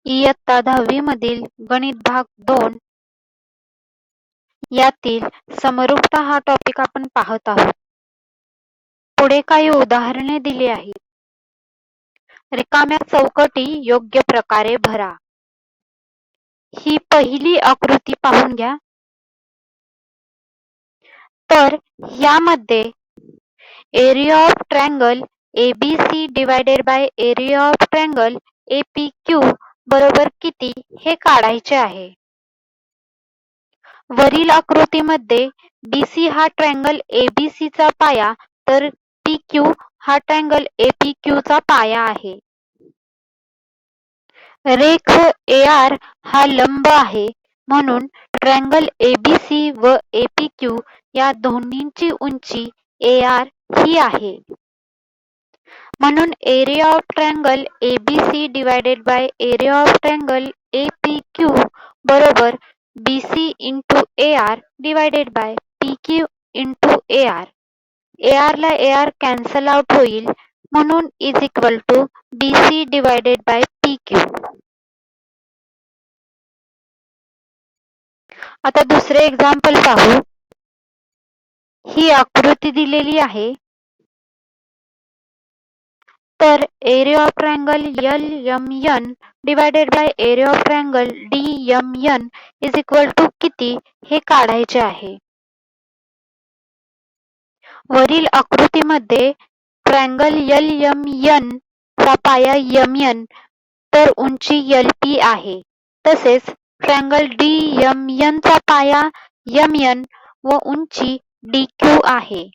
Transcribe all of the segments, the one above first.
इयत्ता 10वी मधील गणित भाग 2 यातील समरूपता हा टॉपिक आपण पाहत आहोत. पुढे काही उदाहरणे दिली आहेत. रिकाम्या चौकटी योग्य प्रकारे भरा. ही पहिली आकृती पाहून घ्या. तर यामध्ये area of triangle ABC divided by area of triangle APQ बरोबर किती हे काढायचे आहे. वरील आकृतीमध्ये BC हा ट्रायंगल ABC चा पाया तर PQ हा ट्रायंगल APQ चा पाया आहे. रेख AR हा लंब आहे म्हणून ट्रायंगल ABC व APQ या दोन्हींची उंची AR ही आहे. म्हणून area of triangle ABC divided by area of triangle APQ बरोबर BC into AR divided by PQ into AR. AR ला AR कॅन्सल आउट होईल म्हणून is equal to BC divided by PQ. आता दुसरे एक्झाम्पल पाहू. ही आकृती दिलेली आहे. तर area of triangle LMN divided by area of triangle DMN is equal to किती हे काढायचे आहे. वरील आकृतीमध्ये ट्रायंगल LMN चा पाया MN तर उंची LP आहे. तसेच ट्रायंगल DMN चा पाया MN व उंची DQ आहे.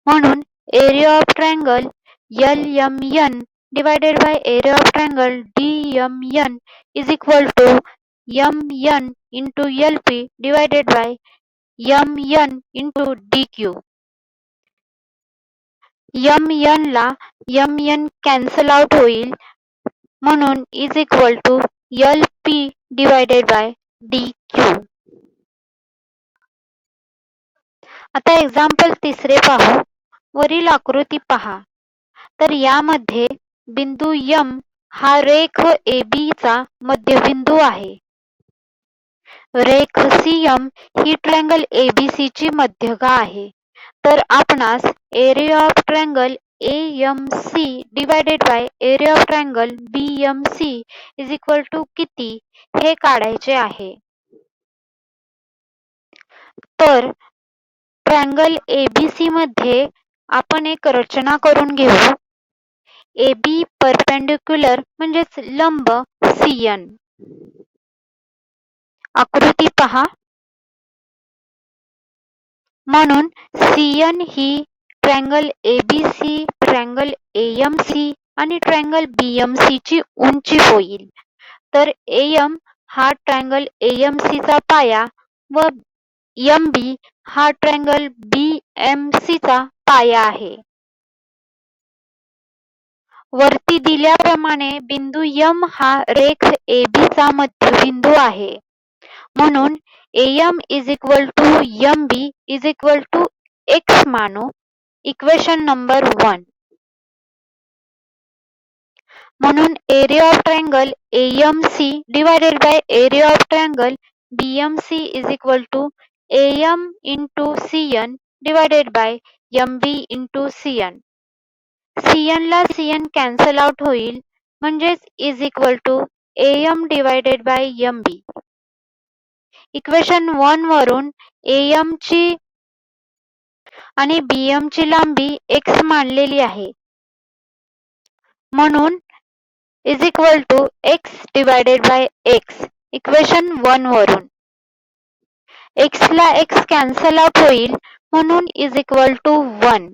म्हणून area of triangle LMN divided by area of triangle DMN is equal to MN into LP divided by MN into DQ. MN ला MN cancel out होईल म्हणून is equal to LP divided by DQ. आता example तिसरे पाहू. वरील आकृती पहा. तर यामध्ये बिंदू M हा रेख AB चा मध्यबिंदू आहे. रेख CM ही ट्रायंगल ABC ची मध्यगा आहे. तर आपणास area of triangle AMC divided by area of triangle BMC is equal to किती हे काढायचे आहे. तर ट्रायंगल ABC मध्ये आपण एक रचना करून घेऊ. AB परपेंडिक्युलर म्हणजेच लंब CN. आकृती पहा. म्हणून CN ही ट्रायंगल ABC, ट्रायंगल AMC आणि ट्रायंगल BMC ची उंची होईल. तर AM हा ट्रायंगल AMC चा पाया व MB हा ट्रायंगल BMC चा पाया आहे. वरती दिल्याप्रमाणे बिंदू M हा रेख AB चा मध्यबिंदू आहे. म्हणून AM is equal to MB is equal to X मानू. Equation number 1. म्हणून area of triangle AMC divided by area of triangle BMC is equal to AM into CN divided by MB into CN. CN ला CN cancel out होईल म्हणजेच is equal to AM divided by MB. Equation 1 वरून AM ची आणि BM ची लांबी X मानलेली आहे. म्हणून is equal to X divided by X. Equation 1 वरून X ला X कॅन्सल आउट होईल म्हणून इज इक्वल टू 1.